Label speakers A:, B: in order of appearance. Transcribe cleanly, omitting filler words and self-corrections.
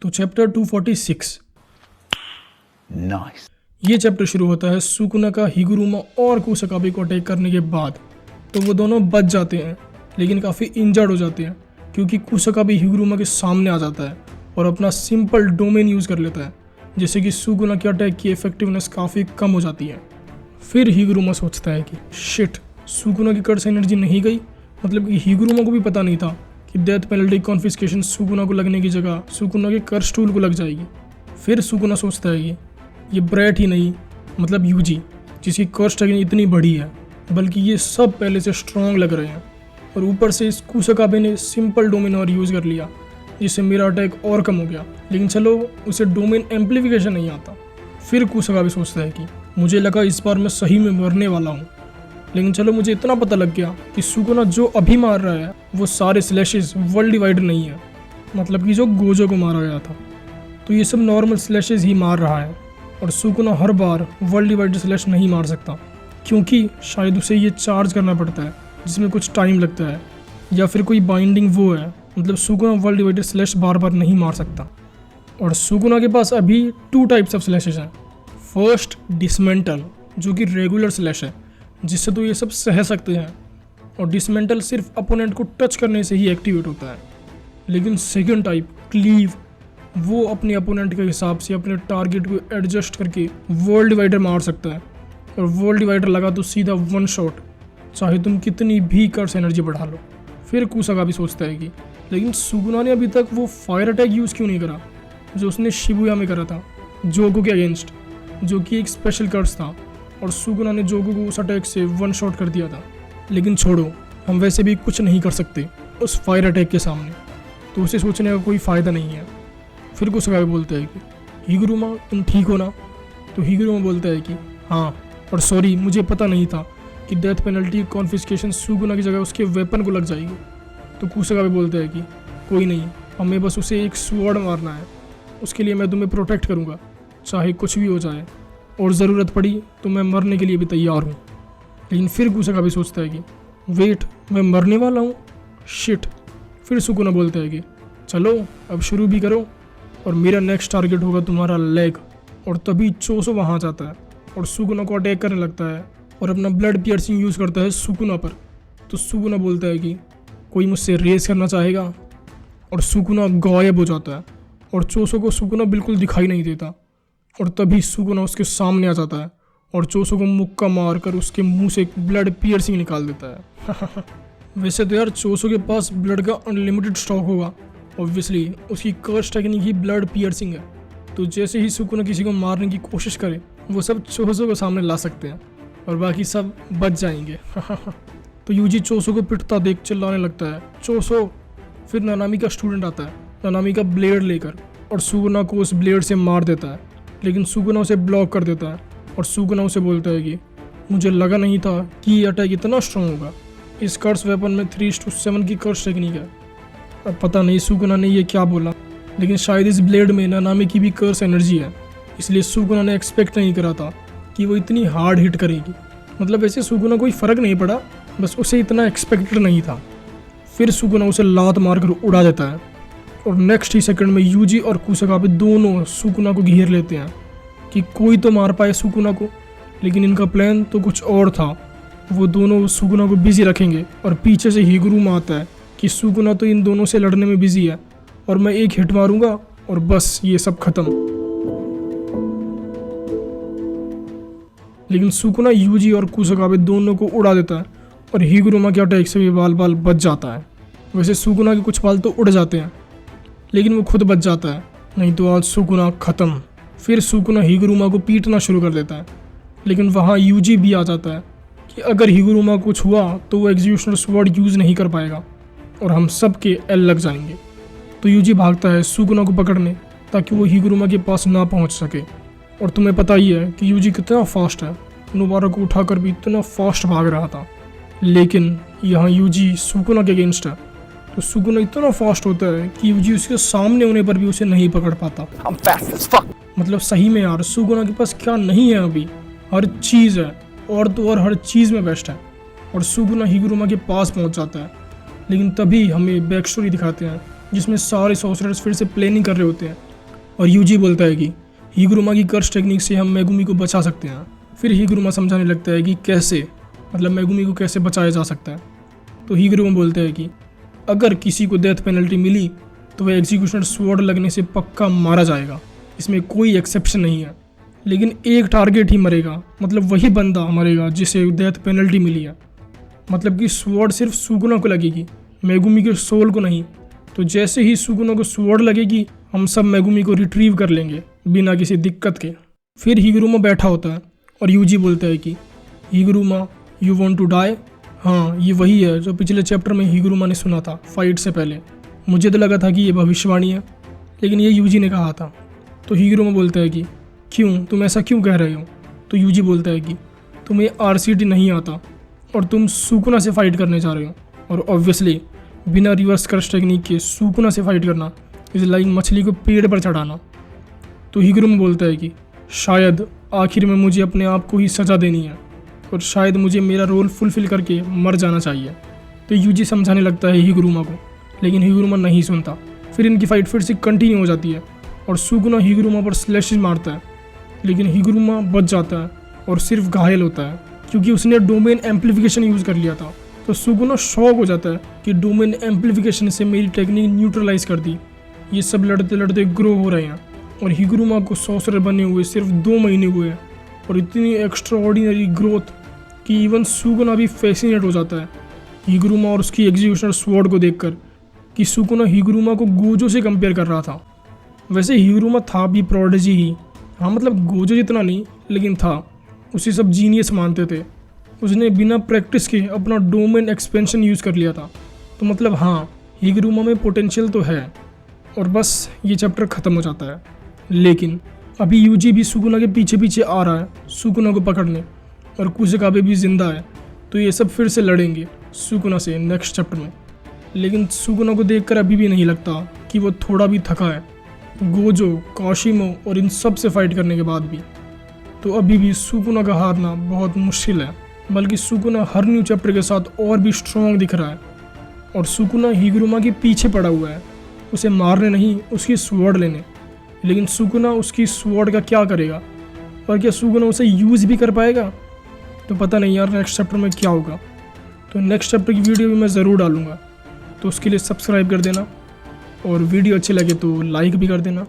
A: तो chapter 246
B: Nice.
A: ये chapter शुरू होता है सुकुना का हिगुरुमा और कुसाकाबे को अटैक करने के बाद। तो वो दोनों बच जाते हैं लेकिन काफ़ी इंजर्ड हो जाते हैं क्योंकि कुसाकाबे हिगुरुमा के सामने आ जाता है और अपना सिंपल डोमेन यूज़ कर लेता है, जिससे कि सुकुना के अटैक की इफेक्टिवनेस काफ़ी कम हो जाती है। फिर हिगुरुमा सोचता है कि शिट, सुकुना की कर्स एनर्जी नहीं गई। मतलब कि हिगुरुमा को भी पता नहीं था कि डेथ पेनल्टी कॉन्फिस्केशन सुकुना को लगने की जगह सुकुना के कर्स टूल को लग जाएगी। फिर सुकुना सोचता है कि ये ब्रैट ही नहीं, मतलब यूजी, जिसकी कर्स टेक्निक इतनी बड़ी है, बल्कि ये सब पहले से स्ट्रांग लग रहे हैं और ऊपर से इस कुसाकाबे ने सिंपल डोमेन और यूज़ कर लिया, जिससे मेरा अटैक और कम हो गया। लेकिन चलो, उसे डोमेन एम्पलीफिकेशन नहीं आता। फिर कुसाकाबे सोचता है कि मुझे लगा इस बार मैं सही में मरने वाला हूँ, लेकिन चलो, मुझे इतना पता लग गया कि सुकुना जो अभी मार रहा है वो सारे स्लैशेस वर्ल्ड डिवाइडर नहीं है, मतलब कि जो गोजो को मारा गया था। तो ये सब नॉर्मल स्लैशेस ही मार रहा है और सुकुना हर बार वर्ल्ड डिवाइडर स्लैश नहीं मार सकता, क्योंकि शायद उसे ये चार्ज करना पड़ता है जिसमें कुछ टाइम लगता है, या फिर कोई बाइंडिंग वो है, मतलब सुकुना वर्ल्ड डिवाइडर स्लैश बार बार नहीं मार सकता। और सुकुना के पास अभी 2 टाइप्स ऑफ स्लैशेस हैं। फर्स्ट, डिसमेंटल, जो कि रेगुलर स्लैश है, जिससे तो ये सब सह सकते हैं, और डिसमेंटल सिर्फ अपोनेंट को टच करने से ही एक्टिवेट होता है। लेकिन सेकंड टाइप, क्लीव, वो अपने अपोनेंट के हिसाब से अपने टारगेट को एडजस्ट करके वर्ल्ड डिवाइडर मार सकता है, और वर्ल्ड डिवाइडर लगा तो सीधा 1 शॉट, चाहे तुम कितनी भी कर्स एनर्जी बढ़ा लो। फिर कुसाकाबे सोचता है कि लेकिन सुकुना ने अभी तक वो फायर अटैक यूज़ क्यों नहीं करा जो उसने शिबुया में करा था जोगो के अगेंस्ट, जो कि एक स्पेशल कर्स था, और सुकुना ने जोगो को उस अटैक से 1 शॉट कर दिया था। लेकिन छोड़ो, हम वैसे भी कुछ नहीं कर सकते उस फायर अटैक के सामने, तो उसे सोचने का कोई फ़ायदा नहीं है। फिर कुसाकाबे बोलता है कि हिगुरुमा, तुम ठीक हो ना? तो हिगुरुमा बोलता है कि हाँ, और सॉरी, मुझे पता नहीं था कि डेथ पेनल्टी कॉन्फिस्केशन सुकुना की जगह उसके वेपन को लग जाएगी। तो कुसाकाबे बोलता है कि कोई नहीं, हमें बस उसे एक स्वॉर्ड मारना है, उसके लिए मैं तुम्हें प्रोटेक्ट करूँगा, चाहे कुछ भी हो जाए, और ज़रूरत पड़ी तो मैं मरने के लिए भी तैयार हूँ। लेकिन फिर कुसाकाबे सोचता है कि वेट, मैं मरने वाला हूँ, शिट। फिर सुकुना बोलता है कि चलो अब शुरू भी करो, और मेरा नेक्स्ट टारगेट होगा तुम्हारा लेग। और तभी चोसो वहाँ जाता है और सुकुना को अटैक करने लगता है और अपना ब्लड पियर्सिंग यूज़ करता है सुकुना पर। तो सुकुना बोलता है कि कोई मुझसे रेस करना चाहेगा, और सुकुना गायब हो जाता है और चोसो को सुकुना बिल्कुल दिखाई नहीं देता। और तभी सुकुना उसके सामने आ जाता है और चोसो को मुक्का मारकर उसके मुंह से एक ब्लड पियर्सिंग निकाल देता है। वैसे तो यार चोसो के पास ब्लड का अनलिमिटेड स्टॉक होगा, ऑब्वियसली उसकी कर्स टेक्निक ही ब्लड पियर्सिंग है, तो जैसे ही सुकुना किसी को मारने की कोशिश करे वो सब चोसो को सामने ला सकते हैं और बाकी सब बच जाएंगे। तो यूजी चोसो को पिटता देख चिल्लाने लगता है, चोसो। फिर नानामी का स्टूडेंट आता है, नानामी का ब्लेड लेकर, और सुकुना को उस ब्लेड से मार देता है। लेकिन सुकुना उसे ब्लॉक कर देता है और सुकुना उसे बोलता है कि मुझे लगा नहीं था कि ये अटैक इतना स्ट्रॉन्ग होगा। इस कर्स वेपन में 3:7 की कर्स टेक्निक है। अब पता नहीं सुकुना ने ये क्या बोला, लेकिन शायद इस ब्लेड में नानामी की भी कर्स एनर्जी है, इसलिए सुकुना ने एक्सपेक्ट नहीं करा था कि वो इतनी हार्ड हिट करेगी। मतलब वैसे सुकुना कोई फ़र्क नहीं पड़ा, बस उसे इतना एक्सपेक्टेड नहीं था। फिर सुकुना उसे लात मारकर उड़ा देता है और नेक्स्ट ही सेकंड में यूजी और कुसाकाबे दोनों सुकुना को घेर लेते हैं कि कोई तो मार पाए सुकुना को। लेकिन इनका प्लान तो कुछ और था। वो दोनों सुकुना को बिजी रखेंगे और पीछे से हिगुरुमा आता है कि सुकुना तो इन दोनों से लड़ने में बिजी है और मैं एक हिट मारूंगा और बस ये सब खत्म। लेकिन सुकुना यूजी और कुसाकाबे दोनों को उड़ा देता है और हिगुरुमा के अटैक से भी बाल बाल बच जाता है। वैसे सुकुना के कुछ बाल तो उड़ जाते हैं, लेकिन वो खुद बच जाता है, नहीं तो आज सुकुना खत्म। फिर सुकुना हिगुरुमा को पीटना शुरू कर देता है, लेकिन वहाँ यूजी भी आ जाता है कि अगर हिगुरुमा को कुछ हुआ तो वो एग्जीक्यूशनर स्वॉर्ड यूज़ नहीं कर पाएगा और हम सब के एल लग जाएंगे। तो यूजी भागता है सुकुना को पकड़ने ताकि वो हिगुरुमा के पास ना पहुँच सके। और तुम्हें पता ही है कि यूजी कितना फास्ट है, नोबारा को उठाकर भी इतना फास्ट भाग रहा था। लेकिन यहाँ यूजी सुकुना के अगेंस्ट है, तो सुकुना इतना फास्ट होता है कि यूजी उसके सामने होने पर भी उसे नहीं पकड़ पाता।
B: I'm fast as fuck.
A: मतलब सही में यार, सुकुना के पास क्या नहीं है अभी, हर चीज़ है, और तो और हर चीज़ में बेस्ट है। और सुकुना हिगुरुमा के पास पहुंच जाता है, लेकिन तभी हमें बैक स्टोरी दिखाते हैं जिसमें सारे सॉर्सरर्स फिर से प्लानिंग कर रहे होते हैं और यूजी बोलता है कि हिगुरुमा की कर्स टेक्निक से हम मेगुमी को बचा सकते हैं। फिर हिगुरुमा समझाने लगता है कि कैसे, मतलब मेगुमी को कैसे बचाया जा सकता है। तो हिगुरुमा बोलता है कि अगर किसी को डेथ पेनल्टी मिली तो वह एग्जीक्यूशनर स्वॉर्ड लगने से पक्का मारा जाएगा, इसमें कोई एक्सेप्शन नहीं है। लेकिन एक टारगेट ही मरेगा, मतलब वही बंदा मरेगा जिसे डेथ पेनल्टी मिली है। मतलब कि स्वॉर्ड सिर्फ सुकुना को लगेगी, मेगुमी के सोल को नहीं। तो जैसे ही सुकुना को स्वॉर्ड लगेगी हम सब मेगुमी को रिट्रीव कर लेंगे बिना किसी दिक्कत के। फिर हिगुरुमा बैठा होता है और यूजी बोलता है कि हिगुरुमा यू वांट टू डाई। हाँ, ये वही है जो पिछले चैप्टर में हिगुरुमा ने सुना था फाइट से पहले। मुझे तो लगा था कि ये भविष्यवाणी है, लेकिन ये यूजी ने कहा था। तो हिगुरुमा बोलता है कि क्यों, तुम ऐसा क्यों कह रहे हो? तो यूजी बोलता है कि तुम्हें आरसीटी नहीं आता और तुम सुकुना से फाइट करने जा रहे हो, और ऑब्वियसली बिना रिवर्स कर्स टेक्निक के सुकुना से फाइट करना इज लाइक मछली को पेड़ पर चढ़ाना। तो हिगुरुमा बोलता है कि शायद आखिर में मुझे अपने आप को ही सज़ा देनी है और शायद मुझे मेरा रोल फुलफिल करके मर जाना चाहिए। तो यूजी समझाने लगता है हिगुरुमा को, लेकिन हिगुरुमा नहीं सुनता। फिर इनकी फाइट फिर से कंटिन्यू हो जाती है और सुकुना हिगुरुमा पर स्लैशेस मारता है, लेकिन हिगुरुमा बच जाता है और सिर्फ घायल होता है क्योंकि उसने डोमेन एम्पलीफिकेशन यूज़ कर लिया था। तो सुकुना शॉक हो जाता है कि डोमेन एम्पलीफिकेशन से मेरी टेक्निक न्यूट्रलाइज कर दी। ये सब लड़ते लड़ते ग्रो हो रहे हैं और हिगुरुमा को सॉर्सरर बने हुए सिर्फ 2 महीने हुए हैं और इतनी एक्स्ट्राऑर्डिनरी ग्रोथ कि इवन सुकुना भी फैसिनेट हो जाता है हिगुरुमा और उसकी एग्जीक्यूशनर स्वॉर्ड को देखकर कि सुकुना हिगुरुमा को गोजो से कंपेयर कर रहा था। वैसे हिगुरुमा था भी प्रोडिजी ही, हाँ मतलब गोजो जितना नहीं, लेकिन था। उसे सब जीनियस मानते थे। उसने बिना प्रैक्टिस के अपना डोमेन एक्सपेंशन यूज़ कर लिया था। तो मतलब हाँ, हिगुरुमा में पोटेंशियल तो है। और बस ये चैप्टर ख़त्म हो जाता है। लेकिन अभी यूजी भी सुकुना के पीछे पीछे आ रहा है सुकुना को पकड़ने, और कुसकाबे भी जिंदा है। तो ये सब फिर से लड़ेंगे सुकुना से नेक्स्ट चैप्टर में। लेकिन सुकुना को देखकर अभी भी नहीं लगता कि वो थोड़ा भी थका है, गोजो, काशिमो और इन सब से फाइट करने के बाद भी। तो अभी भी सुकुना का हारना बहुत मुश्किल है, बल्कि सुकुना हर न्यू चैप्टर के साथ और भी स्ट्रॉन्ग दिख रहा है। और सुकुना हिगुरुमा के पीछे पड़ा हुआ है, उसे मारने नहीं, उसकी स्वॉर्ड लेने। लेकिन सुकुना उसकी स्वॉर्ड का क्या करेगा, और क्या सुकुना उसे यूज़ भी कर पाएगा? तो पता नहीं यार नेक्स्ट चैप्टर में क्या होगा। तो नेक्स्ट चैप्टर की वीडियो भी मैं ज़रूर डालूँगा, तो उसके लिए सब्सक्राइब कर देना और वीडियो अच्छी लगे तो लाइक भी कर देना।